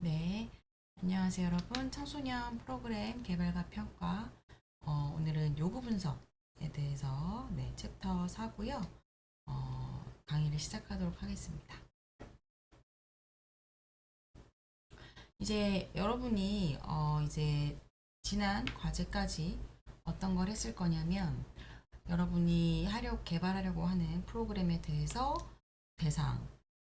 네, 안녕하세요 여러분. 청소년 프로그램 개발과 평가. 오늘은 요구 분석에 대해서 챕터 4고요. 강의를 시작하도록 하겠습니다. 이제 여러분이 이제 지난 과제까지 어떤 걸 했을 거냐면 여러분이 개발하려고 하는 프로그램에 대해서 대상,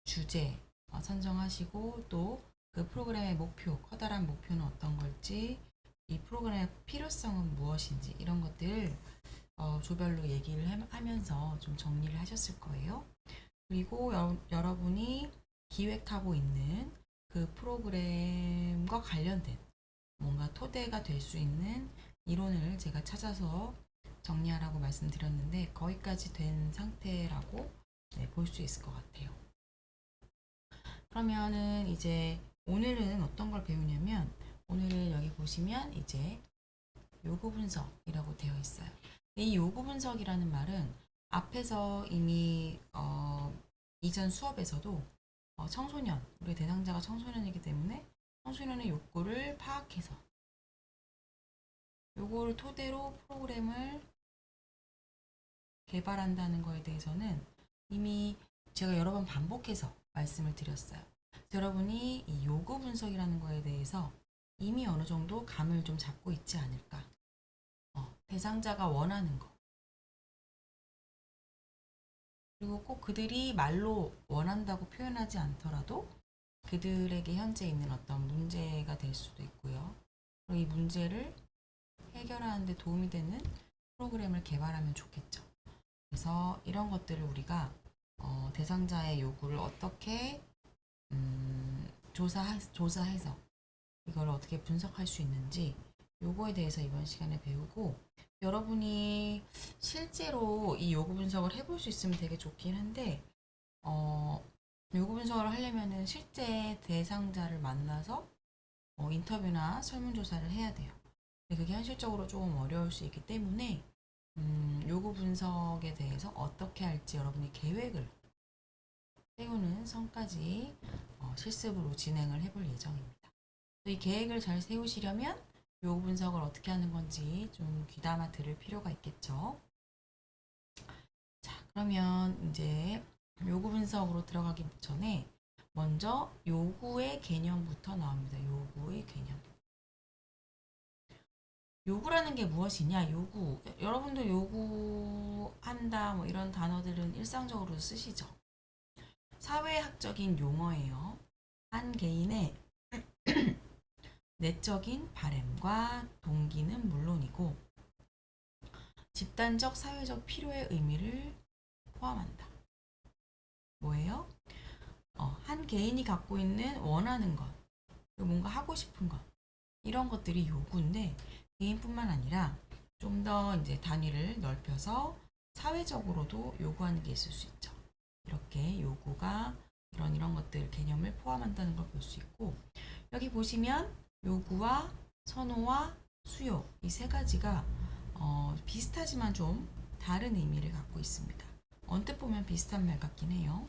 주제 선정하시고 또 그 프로그램의 목표, 커다란 목표는 어떤 걸지, 이 프로그램의 필요성은 무엇인지 이런 것들 조별로 얘기를 하면서 좀 정리를 하셨을 거예요. 그리고 여러분이 기획하고 있는 그 프로그램과 관련된 뭔가 토대가 될 수 있는 이론을 제가 찾아서 정리하라고 말씀드렸는데 거기까지 된 상태라고 볼 수 있을 것 같아요. 그러면은 이제 오늘은 어떤 걸 배우냐면 오늘은 여기 보시면 이제 요구 분석이라고 되어 있어요. 이 요구 분석이라는 말은 앞에서 이미 이전 수업에서도 청소년, 우리 대상자가 청소년이기 때문에 청소년의 욕구를 파악해서 요거를 토대로 프로그램을 개발한다는 거에 대해서는 이미 제가 여러 번 반복해서 말씀을 드렸어요. 여러분이 이 요구 분석이라는 거에 대해서 이미 어느 정도 감을 좀 잡고 있지 않을까. 대상자가 원하는 거. 그리고 꼭 그들이 말로 원한다고 표현하지 않더라도 그들에게 현재 있는 어떤 문제가 될 수도 있고요. 그리고 이 문제를 해결하는 데 도움이 되는 프로그램을 개발하면 좋겠죠. 그래서 이런 것들을 우리가 대상자의 요구를 어떻게 조사해서 이걸 어떻게 분석할 수 있는지 요거에 대해서 이번 시간에 배우고 여러분이 실제로 이 요구 분석을 해볼 수 있으면 되게 좋긴 한데 요구 분석을 하려면은 실제 대상자를 만나서 인터뷰나 설문조사를 해야 돼요. 근데 그게 현실적으로 조금 어려울 수 있기 때문에 요구 분석에 대해서 어떻게 할지 여러분이 계획을 세우는 선까지 실습으로 진행을 해볼 예정입니다. 이 계획을 잘 세우시려면 요구 분석을 어떻게 하는 건지 좀 귀담아 들을 필요가 있겠죠. 자, 그러면 이제 요구 분석으로 들어가기 전에 먼저 요구의 개념부터 나옵니다. 요구의 개념. 요구라는 게 무엇이냐? 요구. 여러분도 요구한다 뭐 이런 단어들은 일상적으로 쓰시죠. 사회학적인 용어예요. 한 개인의 내적인 바램과 동기는 물론이고 집단적 사회적 필요의 의미를 포함한다. 뭐예요? 한 개인이 갖고 있는 원하는 것, 뭔가 하고 싶은 것 이런 것들이 요구인데 개인뿐만 아니라 좀 더 이제 단위를 넓혀서 사회적으로도 요구하는 게 있을 수 있죠. 이렇게 요구가 이런 것들 개념을 포함한다는 걸 볼 수 있고 여기 보시면 요구와 선호와 수요 이 세 가지가 비슷하지만 좀 다른 의미를 갖고 있습니다. 언뜻 보면 비슷한 말 같긴 해요.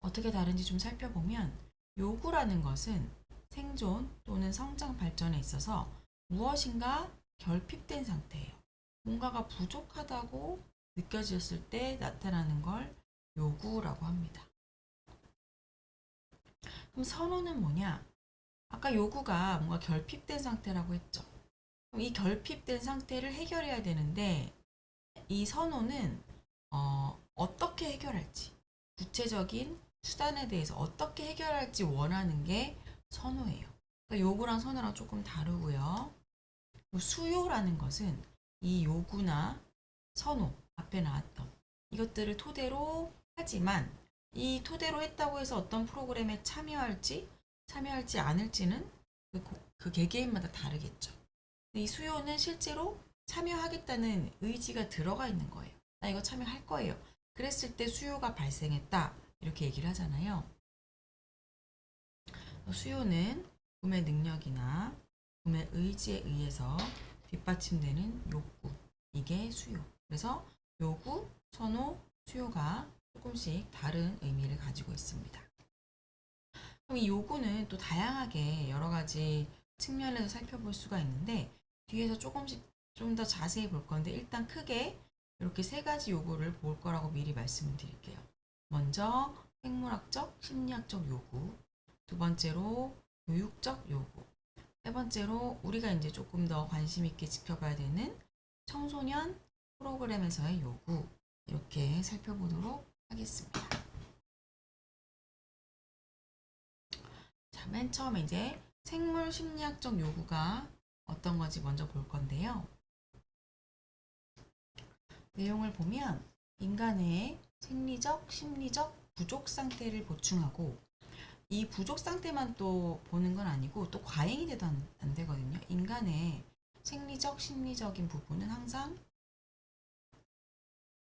어떻게 다른지 좀 살펴보면 요구라는 것은 생존 또는 성장 발전에 있어서 무엇인가 결핍된 상태예요. 뭔가가 부족하다고 느껴졌을 때 나타나는 걸 요구라고 합니다. 그럼 선호는 뭐냐? 아까 요구가 뭔가 결핍된 상태라고 했죠. 그럼 이 결핍된 상태를 해결해야 되는데 이 선호는 어떻게 해결할지 구체적인 수단에 대해서 어떻게 해결할지 원하는 게 선호예요. 그러니까 요구랑 선호랑 조금 다르고요. 수요라는 것은 이 요구나 선호 앞에 나왔던 이것들을 토대로 하지만 이 토대로 했다고 해서 어떤 프로그램에 참여할지 않을지는 그 개개인마다 다르겠죠. 이 수요는 실제로 참여하겠다는 의지가 들어가 있는 거예요. 나 이거 참여할 거예요. 그랬을 때 수요가 발생했다. 이렇게 얘기를 하잖아요. 수요는 구매 능력이나 구매 의지에 의해서 뒷받침되는 욕구. 이게 수요. 그래서 요구, 선호, 수요가 조금씩 다른 의미를 가지고 있습니다. 그럼 이 요구는 또 다양하게 여러 가지 측면에서 살펴볼 수가 있는데 뒤에서 조금씩 좀 더 자세히 볼 건데 일단 크게 이렇게 세 가지 요구를 볼 거라고 미리 말씀을 드릴게요. 먼저 생물학적, 심리학적 요구, 두 번째로 교육적 요구, 세 번째로 우리가 이제 조금 더 관심 있게 지켜봐야 되는 청소년 프로그램에서의 요구 이렇게 살펴보도록 하겠습니다. 자, 맨 처음에 이제 생물 심리학적 요구가 어떤 건지 먼저 볼 건데요. 내용을 보면 인간의 생리적, 심리적 부족 상태를 보충하고 이 부족 상태만 또 보는 건 아니고 또 과잉이 돼도 안 되거든요. 인간의 생리적, 심리적인 부분은 항상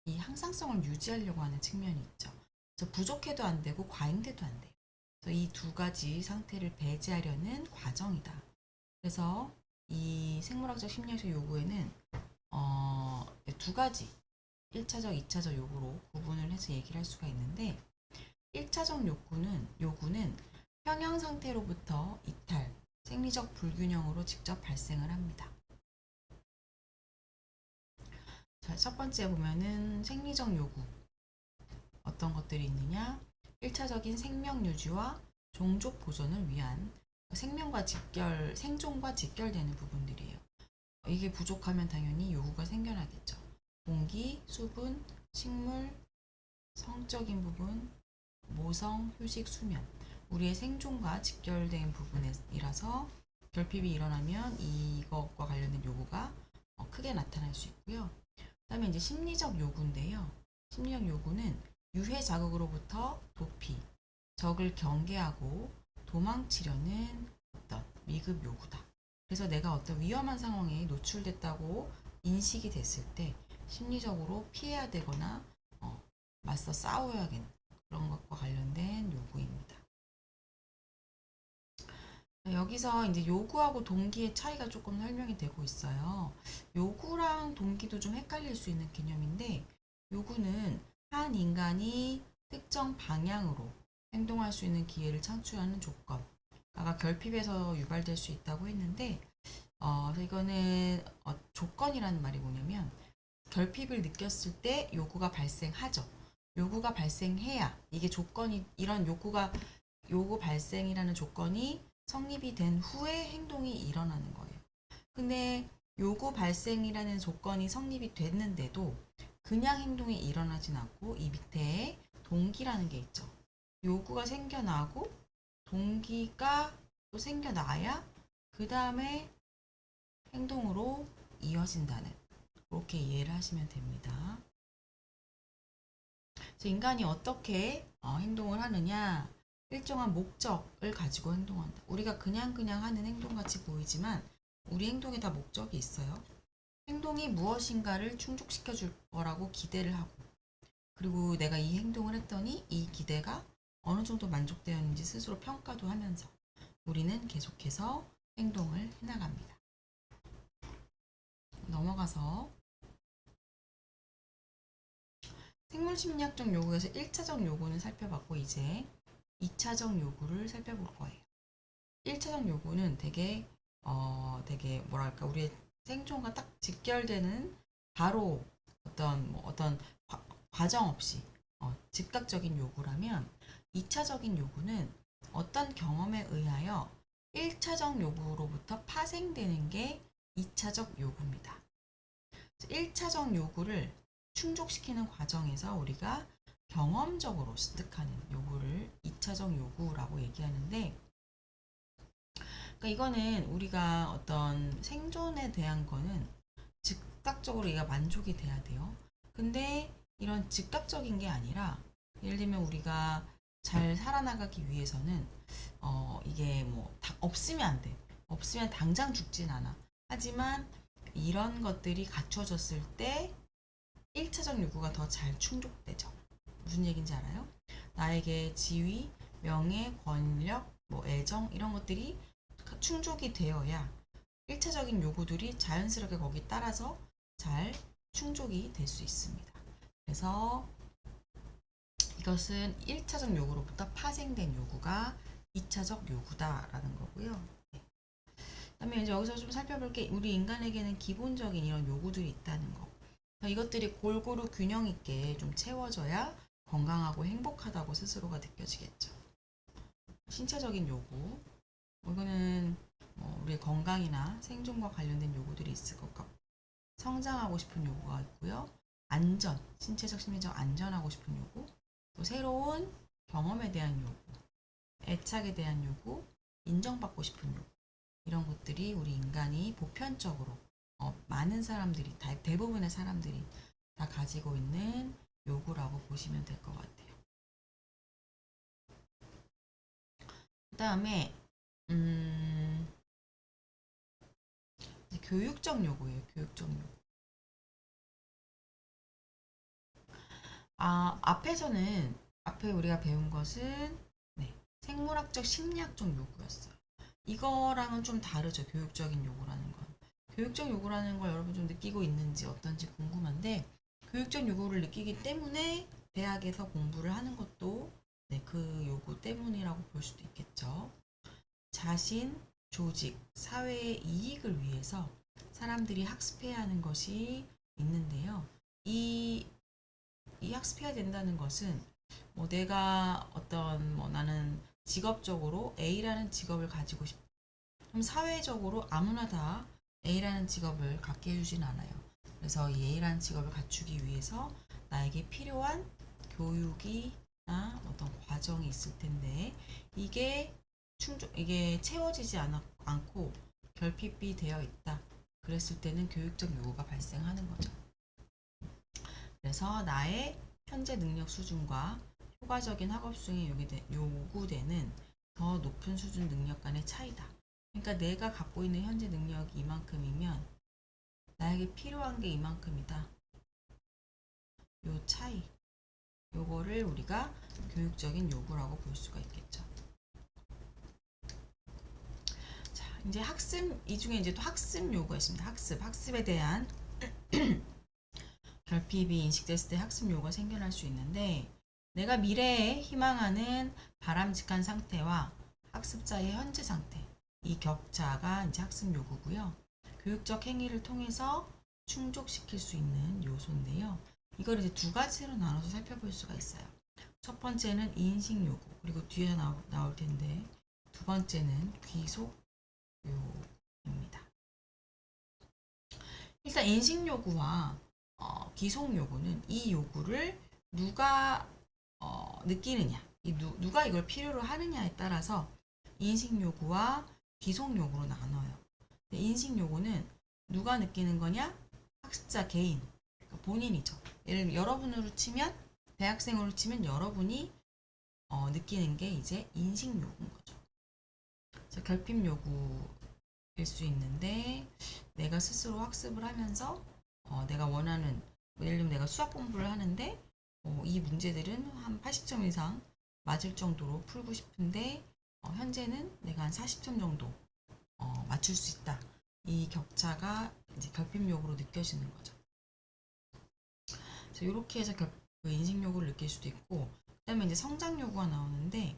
이 항상성을 유지하려고 하는 측면이 있죠. 그래서 부족해도 안 되고 과잉돼도 안 돼요. 그래서 이 두 가지 상태를 배제하려는 과정이다. 그래서 이 생물학적 심리학적 요구에는 두 가지 1차적, 2차적 요구로 구분을 해서 얘기를 할 수가 있는데 1차적 요구는 평형 상태로부터 이탈, 생리적 불균형으로 직접 발생을 합니다. 자, 첫 번째 보면은 생리적 요구. 어떤 것들이 있느냐? 1차적인 생명 유지와 종족 보존을 위한 생존과 직결되는 부분들이에요. 이게 부족하면 당연히 요구가 생겨나겠죠. 공기, 수분, 식물, 성적인 부분, 모성, 휴식, 수면. 우리의 생존과 직결된 부분이라서 결핍이 일어나면 이것과 관련된 요구가 크게 나타날 수 있고요. 그다음에 이제 심리적 요구인데요. 심리적 요구는 유해 자극으로부터 도피, 적을 경계하고 도망치려는 어떤 미급 요구다. 그래서 내가 어떤 위험한 상황에 노출됐다고 인식이 됐을 때 심리적으로 피해야 되거나 맞서 싸워야겠는 그런 것과 관련된 요구입니다. 여기서 이제 요구하고 동기의 차이가 조금 설명이 되고 있어요. 요구랑 동기도 좀 헷갈릴 수 있는 개념인데 요구는 한 인간이 특정 방향으로 행동할 수 있는 기회를 창출하는 조건. 아까 결핍에서 유발될 수 있다고 했는데 이거는 조건이라는 말이 뭐냐면 결핍을 느꼈을 때 요구가 발생하죠. 요구가 발생해야 이게 조건이 이런 요구 발생이라는 조건이 성립이 된 후에 행동이 일어나는 거예요. 근데 요구 발생이라는 조건이 성립이 됐는데도 그냥 행동이 일어나진 않고 이 밑에 동기라는 게 있죠. 요구가 생겨나고 동기가 또 생겨나야 그 다음에 행동으로 이어진다는 그렇게 이해를 하시면 됩니다. 인간이 어떻게 행동을 하느냐 일정한 목적을 가지고 행동한다. 우리가 그냥 하는 행동같이 보이지만 우리 행동에 다 목적이 있어요. 행동이 무엇인가를 충족시켜 줄 거라고 기대를 하고 그리고 내가 이 행동을 했더니 이 기대가 어느 정도 만족되었는지 스스로 평가도 하면서 우리는 계속해서 행동을 해나갑니다. 넘어가서 생물심리학적 요구에서 1차적 요구는 살펴봤고 이제 2차적 요구를 살펴볼 거예요. 1차적 요구는 되게 뭐랄까 우리의 생존과 딱 직결되는 바로 어떤 과정 없이 즉각적인 요구라면 2차적인 요구는 어떤 경험에 의하여 1차적 요구로부터 파생되는 게 2차적 요구입니다. 1차적 요구를 충족시키는 과정에서 우리가 경험적으로 습득하는 요구를 2차적 요구라고 얘기하는데 그러니까 이거는 우리가 어떤 생존에 대한 거는 즉각적으로 얘가 만족이 돼야 돼요. 근데 이런 즉각적인 게 아니라 예를 들면 우리가 잘 살아나가기 위해서는 이게 뭐 없으면 안 돼. 없으면 당장 죽진 않아. 하지만 이런 것들이 갖춰졌을 때 1차적 요구가 더 잘 충족되죠. 무슨 얘기인지 알아요? 나에게 지위, 명예, 권력, 뭐 애정 이런 것들이 충족이 되어야 1차적인 요구들이 자연스럽게 거기 따라서 잘 충족이 될 수 있습니다. 그래서 이것은 1차적 요구로부터 파생된 요구가 2차적 요구다라는 거고요. 네. 그다음에 이제 여기서 좀 살펴볼 게 우리 인간에게는 기본적인 이런 요구들이 있다는 거. 이것들이 골고루 균형 있게 좀 채워져야 건강하고 행복하다고 스스로가 느껴지겠죠. 신체적인 요구. 이거는 우리의 건강이나 생존과 관련된 요구들이 있을 것 같고, 성장하고 싶은 요구가 있고요. 안전, 신체적, 심리적 안전하고 싶은 요구, 또 새로운 경험에 대한 요구, 애착에 대한 요구, 인정받고 싶은 요구. 이런 것들이 우리 인간이 보편적으로 많은 사람들이, 대부분의 사람들이 다 가지고 있는 요구라고 보시면 될 것 같아요. 그 다음에 교육적 요구예요. 교육적 요구. 앞에 우리가 배운 것은 네, 생물학적, 심리학적 요구였어요. 이거랑은 좀 다르죠. 교육적인 요구라는 건. 교육적 요구라는 걸 여러분 좀 느끼고 있는지 어떤지 궁금한데, 교육적 요구를 느끼기 때문에 대학에서 공부를 하는 것도 네, 그 요구 때문이라고 볼 수도 있겠죠. 자신, 조직, 사회의 이익을 위해서 사람들이 학습해야 하는 것이 있는데요. 이 학습해야 된다는 것은 내가 나는 직업적으로 A라는 직업을 가지고 싶다. 그럼 사회적으로 아무나 다 A라는 직업을 갖게 해주진 않아요. 그래서 이 A라는 직업을 갖추기 위해서 나에게 필요한 교육이나 어떤 과정이 있을 텐데 이게 채워지지 않고 결핍이 되어 있다. 그랬을 때는 교육적 요구가 발생하는 거죠. 그래서 나의 현재 능력 수준과 효과적인 학업 수행에 요구되는 더 높은 수준 능력 간의 차이다. 그러니까 내가 갖고 있는 현재 능력이 이만큼이면 나에게 필요한 게 이만큼이다. 요 차이, 요거를 우리가 교육적인 요구라고 볼 수가 있겠죠. 자, 이제 이 중에 이제 또 학습 요구가 있습니다. 학습에 대한 결핍이 인식됐을 때 학습 요구가 생겨날 수 있는데, 내가 미래에 희망하는 바람직한 상태와 학습자의 현재 상태, 이 격차가 이제 학습 요구고요. 교육적 행위를 통해서 충족시킬 수 있는 요소인데요. 이걸 이제 두 가지로 나눠서 살펴볼 수가 있어요. 첫 번째는 인식 요구, 그리고 뒤에 나올 텐데, 두 번째는 귀속 요구입니다. 일단 인식 요구와 기속 요구는 이 요구를 누가 느끼느냐, 누가 이걸 필요로 하느냐에 따라서 인식 요구와 기속 요구로 나눠요. 인식 요구는 누가 느끼는 거냐? 학습자 개인, 그러니까 본인이죠. 예를 들면 여러분으로 치면, 대학생으로 치면 여러분이 느끼는 게 이제 인식 요구인 거죠. 그래서 결핍 요구일 수 있는데, 내가 스스로 학습을 하면서 내가 원하는, 예를 들면 내가 수학 공부를 하는데 이 문제들은 한 80점 이상 맞을 정도로 풀고 싶은데 현재는 내가 한 40점 정도 맞출 수 있다. 이 격차가 이제 결핍 요구로 느껴지는 거죠. 그래서 이렇게 해서 그 인식 요구를 느낄 수도 있고, 그다음에 이제 성장 요구가 나오는데,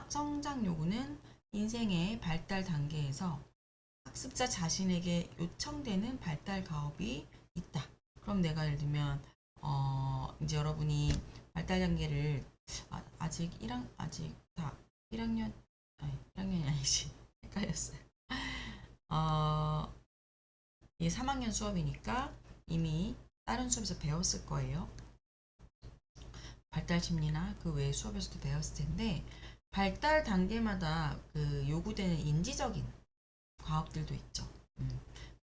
성장 요구는 인생의 발달 단계에서 학습자 자신에게 요청되는 발달 가업이 있다. 그럼 내가 예를 들면 이제 여러분이 발달 단계를 아직 1학년이 아니지, 헷갈렸어요. 이게 3학년 수업이니까 이미 다른 수업에서 배웠을 거예요. 발달 심리나 그 외의 수업에서도 배웠을 텐데, 발달 단계마다 그 요구되는 인지적인 과업들도 있죠.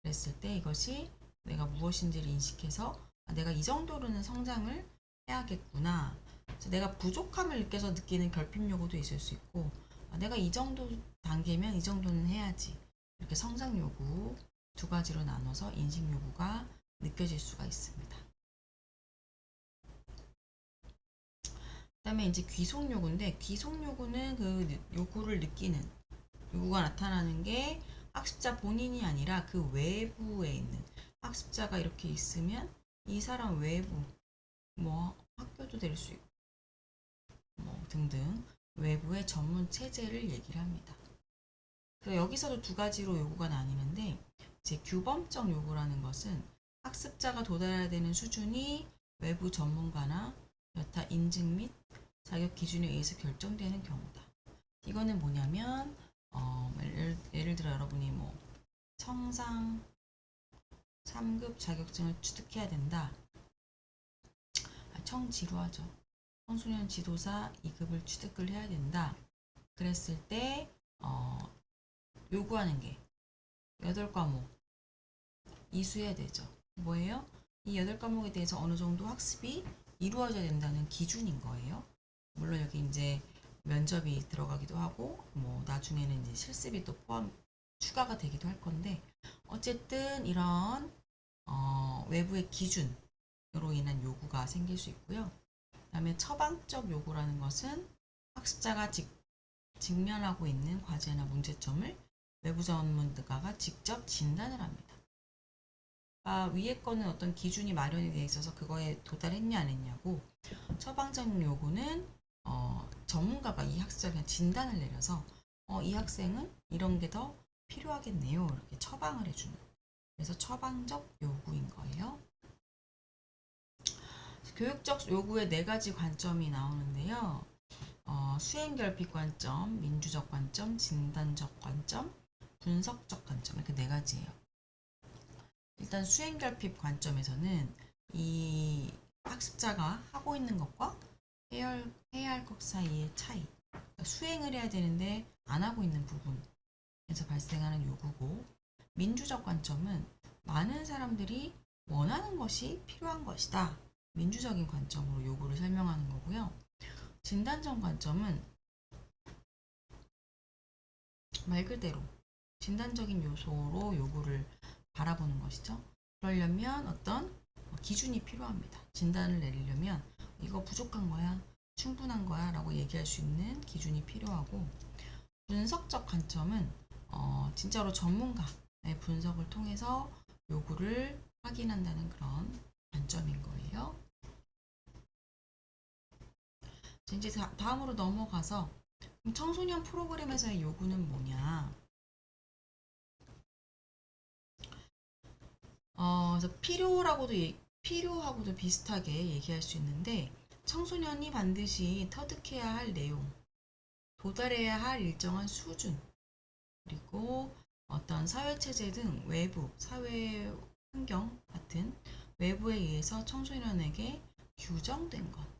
그랬을 때 이것이 내가 무엇인지를 인식해서 내가 이 정도로는 성장을 해야겠구나. 그래서 내가 부족함을 느껴서 느끼는 결핍 요구도 있을 수 있고, 내가 이 정도 단계면 이 정도는 해야지. 이렇게 성장 요구 두 가지로 나눠서 인식 요구가 느껴질 수가 있습니다. 그다음에 이제 귀속 요구인데, 귀속 요구는 그 요구를 느끼는 요구가 나타나는 게 학습자 본인이 아니라 그 외부에 있는, 학습자가 이렇게 있으면 이 사람 외부, 학교도 될 수 있고 등등 외부의 전문 체제를 얘기를 합니다. 그래서 여기서도 두 가지로 요구가 나뉘는데 이제 규범적 요구라는 것은 학습자가 도달해야 되는 수준이 외부 전문가나 여타 인증 및 자격 기준에 의해서 결정되는 경우다. 이거는 뭐냐면 예를 들어 여러분이 뭐 청상 3급 자격증을 취득해야 된다. 청지루하죠. 청소년 지도사 2급을 취득을 해야 된다. 그랬을 때 요구하는 게 8과목 이수해야 되죠. 뭐예요? 이 8과목에 대해서 어느 정도 학습이 이루어져야 된다는 기준인 거예요. 물론 여기 이제 면접이 들어가기도 하고 뭐 나중에는 이제 실습이 또 포함 추가가 되기도 할 건데 어쨌든 이런 외부의 기준으로 인한 요구가 생길 수 있고요. 그다음에 처방적 요구라는 것은 학습자가 직면하고 있는 과제나 문제점을 외부 전문가가 직접 진단을 합니다. 위에 거는 어떤 기준이 마련이 되어 있어서 그거에 도달했냐 안 했냐고, 처방적 요구는 전문가가 이 학생을 그냥 진단을 내려서 이 학생은 이런 게 더 필요하겠네요, 이렇게 처방을 해주는, 그래서 처방적 요구인 거예요. 교육적 요구의 4가지 관점이 나오는데요. 수행결핍 관점, 민주적 관점, 진단적 관점, 분석적 관점, 이렇게 4가지예요. 일단 수행결핍 관점에서는 이 학습자가 하고 있는 것과 해야 할 것 사이의 차이, 그러니까 수행을 해야 되는데 안 하고 있는 부분에서 발생하는 요구고, 민주적 관점은 많은 사람들이 원하는 것이 필요한 것이다, 민주적인 관점으로 요구를 설명하는 거고요. 진단적 관점은 말 그대로 진단적인 요소로 요구를 바라보는 것이죠. 그러려면 어떤 기준이 필요합니다. 진단을 내리려면 이거 부족한 거야, 충분한 거야 라고 얘기할 수 있는 기준이 필요하고, 분석적 관점은 진짜로 전문가의 분석을 통해서 요구를 확인한다는 그런 관점인 거예요. 이제 다음으로 넘어가서 청소년 프로그램에서의 요구는 뭐냐. 그래서 필요하고도 비슷하게 얘기할 수 있는데, 청소년이 반드시 터득해야 할 내용, 도달해야 할 일정한 수준, 그리고 어떤 사회체제 등 외부, 사회 환경 같은 외부에 의해서 청소년에게 규정된 것.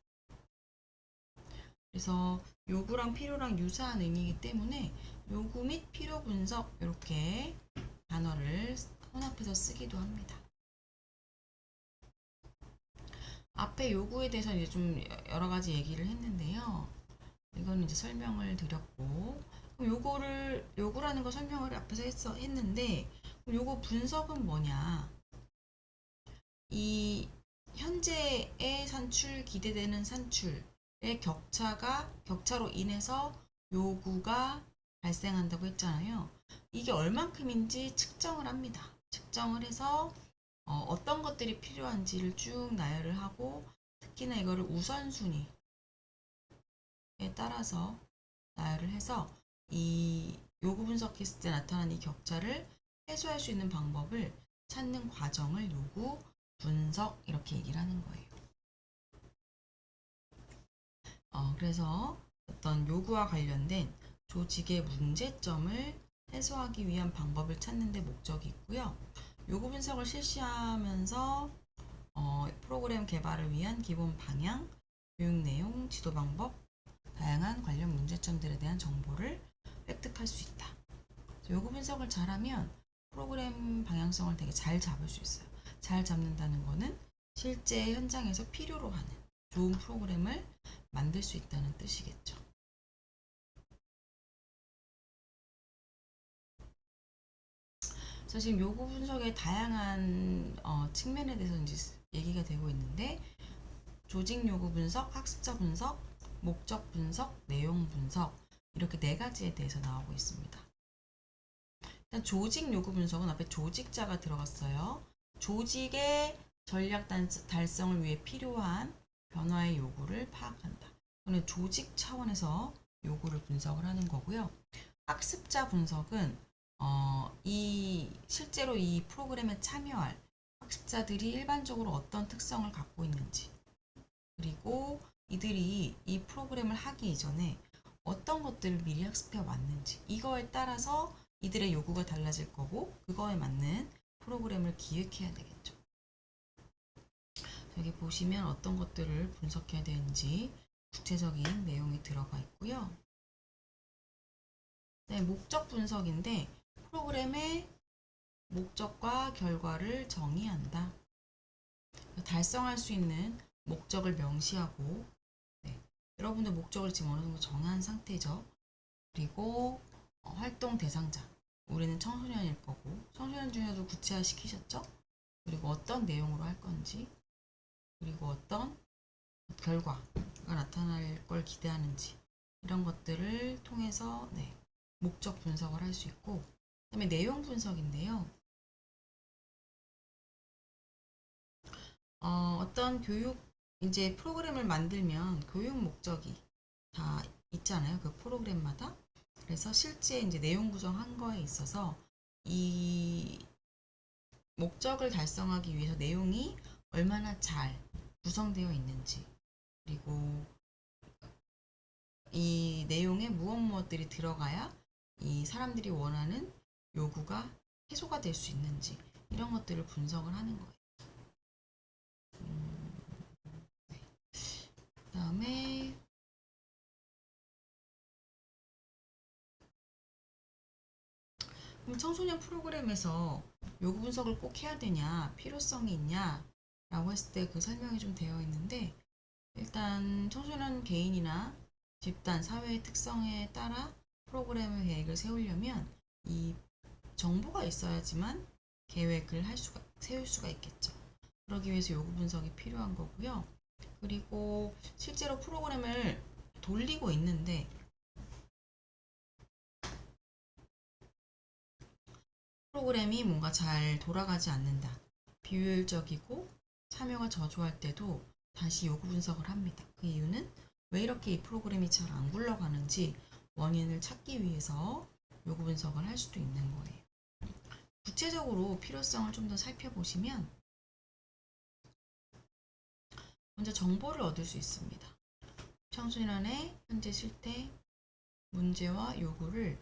그래서 요구랑 필요랑 유사한 의미이기 때문에 요구 및 필요 분석, 이렇게 단어를 혼합해서 쓰기도 합니다. 앞에 요구에 대해서 이제 좀 여러 가지 얘기를 했는데요. 이거는 이제 설명을 드렸고, 그럼 요구라는 거 설명을 앞에서 했는데, 그럼 요거 분석은 뭐냐? 이 현재의 산출, 기대되는 산출의 격차로 인해서 요구가 발생한다고 했잖아요. 이게 얼만큼인지 측정을 합니다. 측정을 해서 어떤 것들이 필요한지를 쭉 나열을 하고, 특히나 이거를 우선순위에 따라서 나열을 해서 이 요구 분석했을 때 나타난 이 격차를 해소할 수 있는 방법을 찾는 과정을 요구 분석, 이렇게 얘기를 하는 거예요. 그래서 어떤 요구와 관련된 조직의 문제점을 해소하기 위한 방법을 찾는 데 목적이 있고요. 요구 분석을 실시하면서 프로그램 개발을 위한 기본 방향, 교육 내용, 지도 방법, 다양한 관련 문제점들에 대한 정보를 획득할 수 있다. 요구 분석을 잘하면 프로그램 방향성을 되게 잘 잡을 수 있어요. 잘 잡는다는 거는 실제 현장에서 필요로 하는 좋은 프로그램을 만들 수 있다는 뜻이겠죠. 그래서 지금 요구 분석의 다양한 측면에 대해서 이제 얘기가 되고 있는데, 조직 요구 분석, 학습자 분석, 목적 분석, 내용 분석, 이렇게 4가지에 대해서 나오고 있습니다. 일단 조직 요구 분석은 앞에 조직자가 들어갔어요. 조직의 전략 달성을 위해 필요한 변화의 요구를 파악한다. 그러면 조직 차원에서 요구를 분석을 하는 거고요. 학습자 분석은 실제로 이 프로그램에 참여할 학습자들이 일반적으로 어떤 특성을 갖고 있는지, 그리고 이들이 이 프로그램을 하기 이전에 어떤 것들을 미리 학습해 왔는지, 이거에 따라서 이들의 요구가 달라질 거고 그거에 맞는 프로그램을 기획해야 되겠죠. 여기 보시면 어떤 것들을 분석해야 되는지 구체적인 내용이 들어가 있고요. 네, 목적 분석인데 프로그램의 목적과 결과를 정의한다. 달성할 수 있는 목적을 명시하고, 네, 여러분들 목적을 지금 어느 정도 정한 상태죠. 그리고 활동 대상자, 우리는 청소년일 거고 청소년 중에도 구체화 시키셨죠. 그리고 어떤 내용으로 할 건지, 그리고 어떤 결과가 나타날 걸 기대하는지, 이런 것들을 통해서 네, 목적 분석을 할 수 있고, 그다음에 내용 분석인데요. 어떤 교육 이제 프로그램을 만들면 교육 목적이 다 있잖아요. 그 프로그램마다. 그래서 실제 이제 내용 구성한 거에 있어서 이 목적을 달성하기 위해서 내용이 얼마나 잘 구성되어 있는지, 그리고 이 내용에 무엇들이 들어가야 이 사람들이 원하는 요구가 해소가 될 수 있는지, 이런 것들을 분석을 하는 거예요. 그다음에 그럼 청소년 프로그램에서 요구 분석을 꼭 해야 되냐, 필요성이 있냐 라고 했을 때 그 설명이 좀 되어 있는데, 일단 청소년 개인이나 집단, 사회의 특성에 따라 프로그램의 계획을 세우려면 이 정보가 있어야지만 계획을 세울 수가 있겠죠. 그러기 위해서 요구 분석이 필요한 거고요. 그리고 실제로 프로그램을 돌리고 있는데 프로그램이 뭔가 잘 돌아가지 않는다, 비효율적이고 참여가 저조할 때도 다시 요구 분석을 합니다. 그 이유는 왜 이렇게 이 프로그램이 잘 안 굴러가는지 원인을 찾기 위해서 요구 분석을 할 수도 있는 거예요. 구체적으로 필요성을 좀 더 살펴보시면 먼저 정보를 얻을 수 있습니다. 청소년의 현재 실태, 문제와 요구를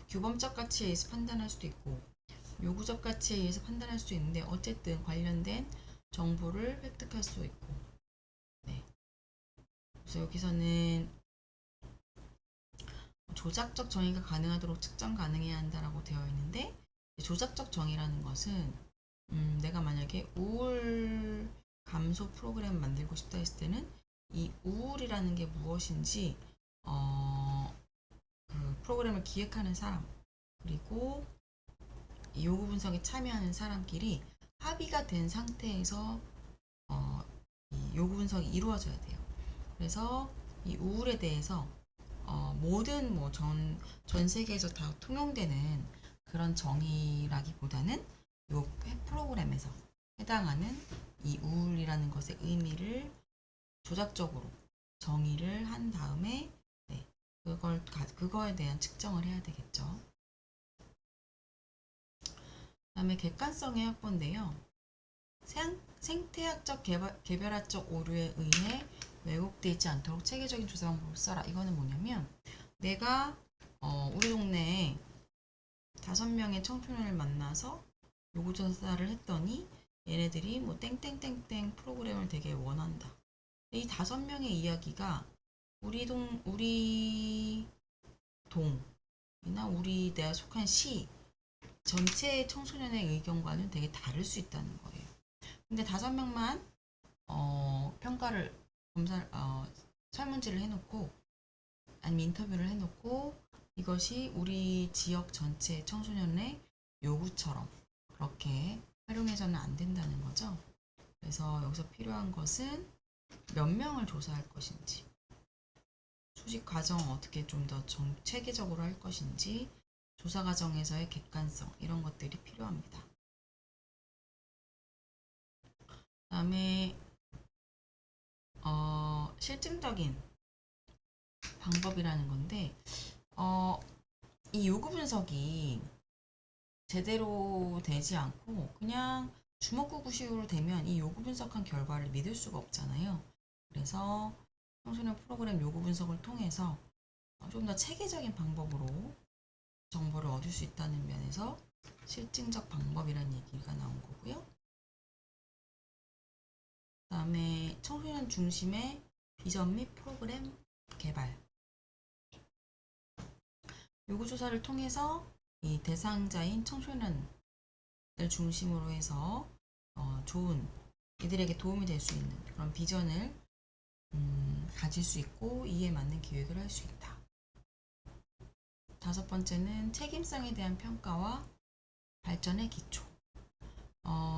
규범적 가치에 의해서 판단할 수도 있고 요구적 가치에 의해서 판단할 수도 있는데, 어쨌든 관련된 정보를 획득할 수 있고, 네. 그래서 여기서는 조작적 정의가 가능하도록 측정 가능해야 한다라고 되어 있는데, 조작적 정의라는 것은 내가 만약에 우울 감소 프로그램 만들고 싶다 했을 때는 이 우울이라는 게 무엇인지 그 프로그램을 기획하는 사람, 그리고 이 요구 분석에 참여하는 사람끼리 합의가 된 상태에서 이 요구 분석이 이루어져야 돼요. 그래서 이 우울에 대해서 모든 전 세계에서 다 통용되는 그런 정의라기보다는 요 프로그램에서 해당하는 이 우울이라는 것의 의미를 조작적으로 정의를 한 다음에 네, 그거에 대한 측정을 해야 되겠죠. 그다음에 객관성의 확보인데요. 생태학적 개별화적 오류에 의해 왜곡되지 않도록 체계적인 조사 방법을 써라. 이거는 뭐냐면 내가 우리 동네에 5명의 청소년을 만나서 요구조사를 했더니 얘네들이 뭐 땡땡땡땡 프로그램을 되게 원한다. 이 5명의 이야기가 우리 동이나 우리 내가 속한 시 전체의 청소년의 의견과는 되게 다를 수 있다는 거예요. 근데 5명만 평가를 설문지를 해놓고 아니면 인터뷰를 해놓고 이것이 우리 지역 전체 청소년의 요구처럼 그렇게 활용해서는 안 된다는 거죠. 그래서 여기서 필요한 것은 몇 명을 조사할 것인지, 수집 과정 어떻게 좀 더 체계적으로 할 것인지, 조사 과정에서의 객관성, 이런 것들이 필요합니다. 그다음에 실증적인 방법이라는 건데, 이 요구 분석이 제대로 되지 않고 그냥 주먹구구식으로 되면 이 요구 분석한 결과를 믿을 수가 없잖아요. 그래서 청소년 프로그램 요구 분석을 통해서 좀 더 체계적인 방법으로 정보를 얻을 수 있다는 면에서 실증적 방법이라는 얘기가 나온 거고요. 그 다음에 청소년 중심의 비전 및 프로그램 개발. 요구조사를 통해서 이 대상자인 청소년을 중심으로 해서 좋은 이들에게 도움이 될 수 있는 그런 비전을 가질 수 있고 이에 맞는 기획을 할 수 있다. 다섯 번째는 책임성에 대한 평가와 발전의 기초.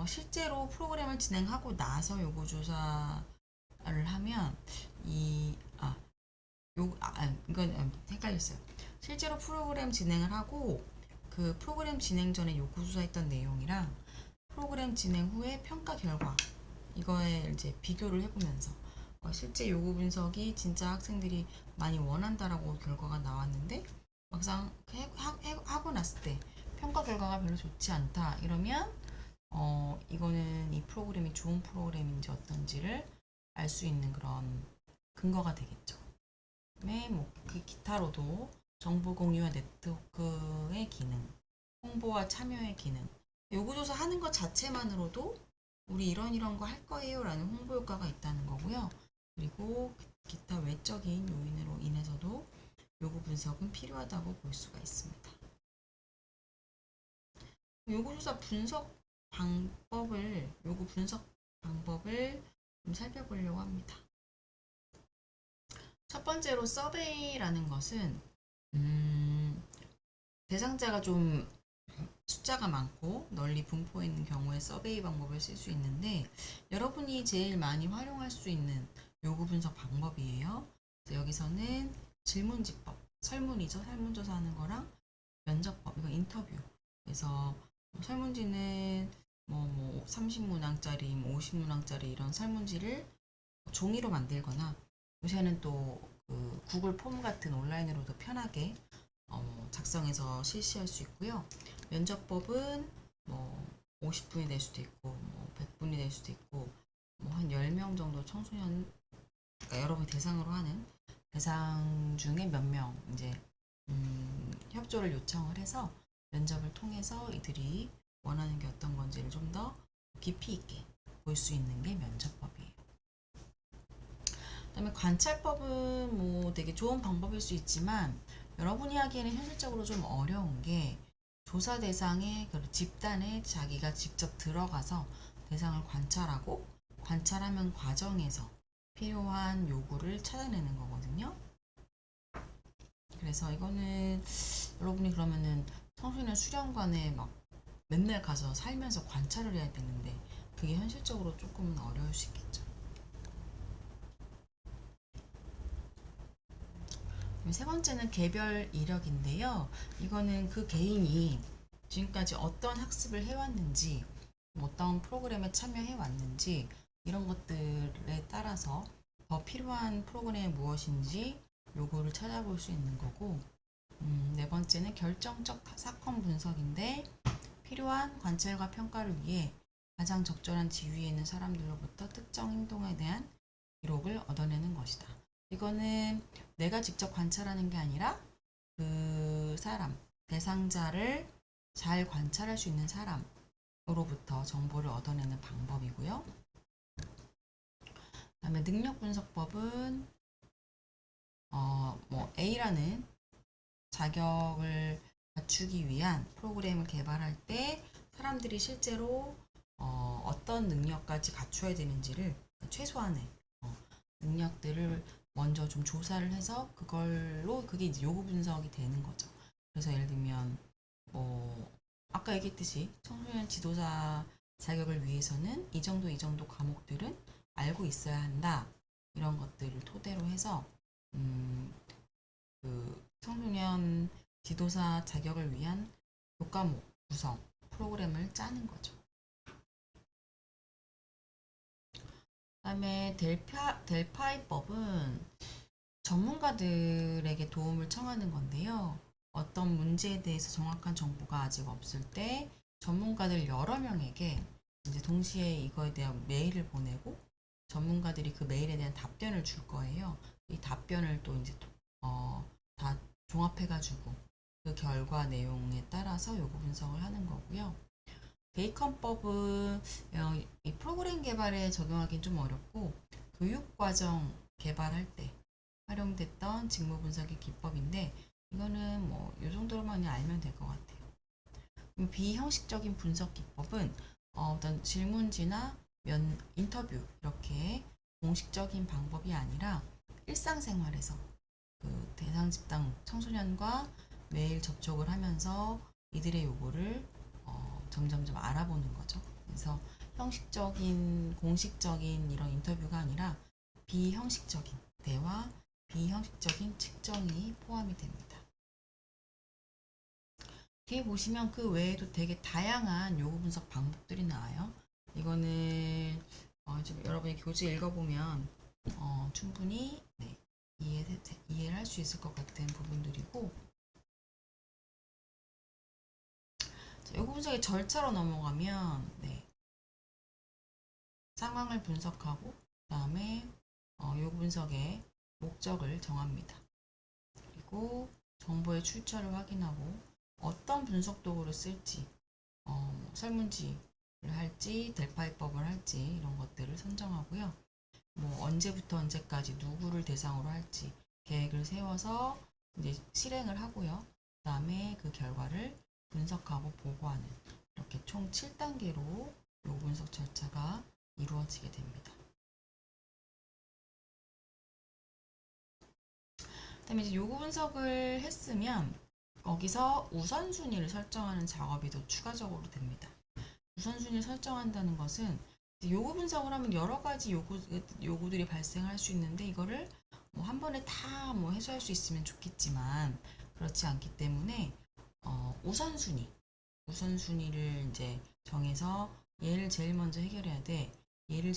실제로 프로그램을 진행하고 나서 요구조사를 하면 이건 헷갈렸어요. 실제로 프로그램 진행을 하고 그 프로그램 진행 전에 요구조사했던 내용이랑 프로그램 진행 후에 평가 결과 이거에 이제 비교를 해보면서 실제 요구 분석이 진짜 학생들이 많이 원한다라고 결과가 나왔는데 막상 하고 났을 때 평가 결과가 별로 좋지 않다 이러면 이거는 이 프로그램이 좋은 프로그램인지 어떤지를 알 수 있는 그런 근거가 되겠죠. 그다음에 그 기타로도 정보 공유와 네트워크의 기능, 홍보와 참여의 기능. 요구조사 하는 것 자체만으로도 우리 이런 거 할 거예요 라는 홍보 효과가 있다는 거고요. 그리고 기타 외적인 요인으로 인해서도 요구 분석은 필요하다고 볼 수가 있습니다. 요구 분석 방법을 좀 살펴보려고 합니다. 첫 번째로 서베이라는 것은 대상자가 좀 숫자가 많고 널리 분포해 있는 경우에 서베이 방법을 쓸 수 있는데 여러분이 제일 많이 활용할 수 있는 요구 분석 방법이에요. 여기서는 질문지법, 설문이죠. 설문조사하는 거랑 면접법, 이거 인터뷰. 그래서 설문지는 30문항짜리, 50문항짜리 이런 설문지를 종이로 만들거나 요새는 또 그 구글 폼 같은 온라인으로도 편하게 작성해서 실시할 수 있고요. 면접법은 50분이 될 수도 있고 100분이 될 수도 있고 한 10명 정도 청소년 그러니까 여러분 대상으로 하는 대상 중에 몇 명 이제 협조를 요청을 해서 면접을 통해서 이들이 원하는 게 어떤 건지를 좀 더 깊이 있게 볼 수 있는 게 면접법이에요. 그다음에 관찰법은 되게 좋은 방법일 수 있지만 여러분이 하기에는 현실적으로 좀 어려운 게 조사 대상의 집단에 자기가 직접 들어가서 대상을 관찰하고 관찰하는 과정에서 필요한 요구를 찾아내는 거거든요. 그래서 이거는 여러분이 그러면은 청소년 수련관에 막 맨날 가서 살면서 관찰을 해야 되는데 그게 현실적으로 조금은 어려울 수 있겠죠. 세 번째는 개별 이력인데요. 이거는 그 개인이 지금까지 어떤 학습을 해왔는지, 어떤 프로그램에 참여해왔는지 이런 것들에 따라서 더 필요한 프로그램이 무엇인지 요구를 찾아볼 수 있는 거고 네 번째는 결정적 사건 분석인데 필요한 관찰과 평가를 위해 가장 적절한 지위에 있는 사람들로부터 특정 행동에 대한 기록을 얻어내는 것이다. 이거는 내가 직접 관찰하는 게 아니라 그 사람, 대상자를 잘 관찰할 수 있는 사람으로부터 정보를 얻어내는 방법이고요. 그다음에 능력 분석법은 A라는 자격을 갖추기 위한 프로그램을 개발할 때 사람들이 실제로 어떤 능력까지 갖춰야 되는지를 최소한의 능력들을 먼저 좀 조사를 해서 그게 이제 요구 분석이 되는 거죠. 그래서 예를 들면 아까 얘기했듯이 청소년 지도사 자격을 위해서는 이 정도 과목들은 알고 있어야 한다. 이런 것들을 토대로 해서 그 청소년 지도사 자격을 위한 교과목 구성 프로그램을 짜는 거죠. 그다음에 델파이법은 전문가들에게 도움을 청하는 건데요. 어떤 문제에 대해서 정확한 정보가 아직 없을 때 전문가들 여러 명에게 이제 동시에 이거에 대한 메일을 보내고 전문가들이 그 메일에 대한 답변을 줄 거예요. 이 답변을 또 이제 다 종합해가지고 그 결과 내용에 따라서 요구 분석을 하는 거고요. 베이컨법은 이 프로그램 개발에 적용하기는 좀 어렵고 교육과정 개발할 때 활용됐던 직무 분석의 기법인데 이거는 뭐 이 정도로만 알면 될 것 같아요. 비형식적인 분석 기법은 어떤 질문지나 인터뷰 이렇게 공식적인 방법이 아니라 일상생활에서 그 대상 집단 청소년과 매일 접촉을 하면서 이들의 요구를 점점점 알아보는 거죠. 그래서 형식적인 공식적인 이런 인터뷰가 아니라 비형식적인 대화, 비형식적인 측정이 포함이 됩니다. 뒤에 보시면 그 외에도 되게 다양한 요구 분석 방법들이 나와요. 이거는 지금 여러분이 교재 읽어보면 충분히 이해를 할 수 있을 것 같은 부분들이고, 자, 요구 분석의 절차로 넘어가면 상황을 분석하고 그다음에 요구 분석의 목적을 정합니다. 그리고 정보의 출처를 확인하고 어떤 분석 도구를 쓸지, 설문지를 할지, 델파이법을 할지 이런 것들을 선정하고요. 뭐 언제부터 언제까지 누구를 대상으로 할지 계획을 세워서 이제 실행을 하고요. 그다음에 그 결과를 분석하고 보고하는 이렇게 총 7단계로 요구 분석 절차가 이루어지게 됩니다. 그다음에 이제 요구 분석을 했으면 거기서 우선순위를 설정하는 작업이 더 추가적으로 됩니다. 우선순위를 설정한다는 것은 요구 분석을 하면 여러 가지 요구들이 발생할 수 있는데 이거를 뭐 한 번에 다 뭐 해소할 수 있으면 좋겠지만 그렇지 않기 때문에 우선순위를 이제 정해서 얘를 제일 먼저 해결해야 돼. 얘를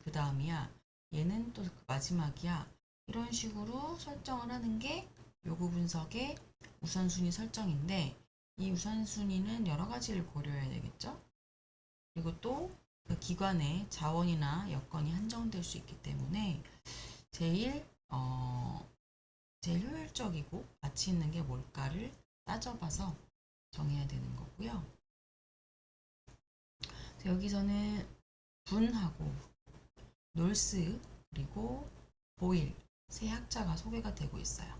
그 다음이야. 얘는 또 마지막이야. 이런 식으로 설정을 하는 게 요구 분석의 우선순위 설정인데 이 우선순위는 여러 가지를 고려해야 되겠죠. 그리고 또 그 기관의 자원이나 여건이 한정될 수 있기 때문에 제일 효율적이고 가치 있는 게 뭘까를 따져봐서 정해야 되는 거고요. 여기서는 분하고 놀스 그리고 보일 세 학자가 소개가 되고 있어요.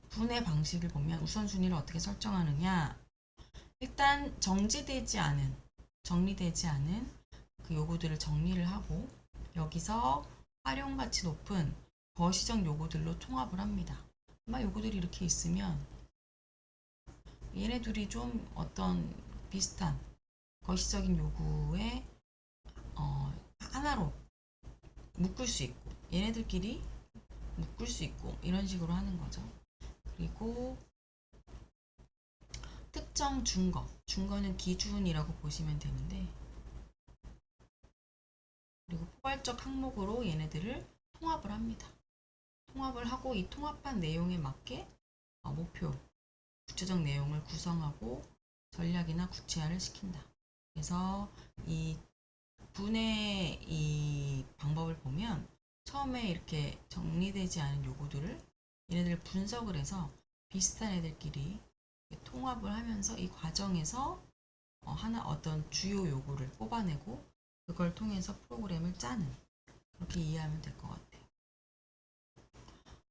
분의 방식을 보면 우선순위를 어떻게 설정하느냐. 일단 정리되지 않은 그 요구들을 정리를 하고 여기서 활용가치 높은 거시적 요구들로 통합을 합니다. 아마 요구들이 이렇게 있으면 얘네 둘이 좀 어떤 비슷한 거시적인 요구에 하나로 묶을 수 있고 얘네들끼리 묶을 수 있고 이런 식으로 하는 거죠. 그리고 특정 증거는 기준이라고 보시면 되는데 그리고 포괄적 항목으로 얘네들을 통합을 합니다. 통합을 하고 이 통합한 내용에 맞게 목표, 구체적 내용을 구성하고 전략이나 구체화를 시킨다. 그래서 이 분의 이 방법을 보면 처음에 이렇게 정리되지 않은 요구들을 얘네들 분석을 해서 비슷한 애들끼리 통합을 하면서 이 과정에서 어떤 주요 요구를 뽑아내고 그걸 통해서 프로그램을 짜는 그렇게 이해하면 될 것 같아요.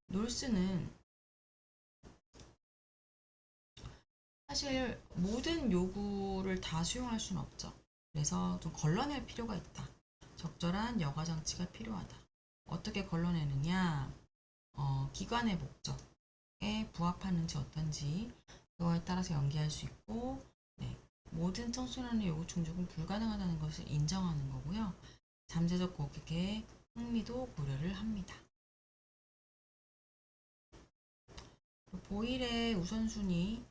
놀스는 사실 모든 요구를 다 수용할 수는 없죠. 그래서 좀 걸러낼 필요가 있다. 적절한 여과 장치가 필요하다. 어떻게 걸러내느냐? 기관의 목적에 부합하는지 어떤지 그거에 따라서 연기할 수 있고 모든 청소년의 요구 충족은 불가능하다는 것을 인정하는 거고요. 잠재적 고객의 흥미도 고려를 합니다. 보일의 우선순위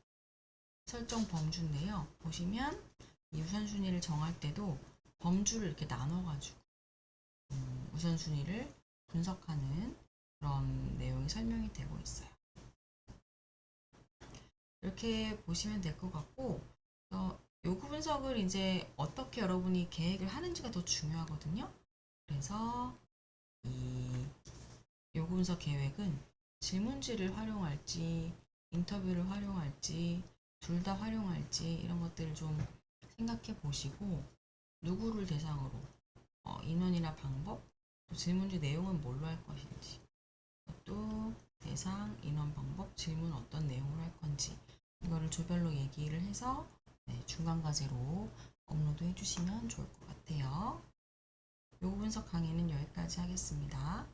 설정 범주인데요. 보시면 이 우선순위를 정할 때도 범주를 이렇게 나눠가지고 우선순위를 분석하는 그런 내용이 설명이 되고 있어요. 이렇게 보시면 될 것 같고, 요구 분석을 이제 어떻게 여러분이 계획을 하는지가 더 중요하거든요. 그래서 이 요구 분석 계획은 질문지를 활용할지, 인터뷰를 활용할지, 둘 다 활용할지 이런 것들을 좀 생각해 보시고, 누구를 대상으로 인원이나 방법, 또 질문지 내용은 뭘로 할 것인지, 또 대상, 인원, 방법, 질문 어떤 내용으로 할 건지 이거를 조별로 얘기를 해서 중간 과제로 업로드 해주시면 좋을 것 같아요. 요구 분석 강의는 여기까지 하겠습니다.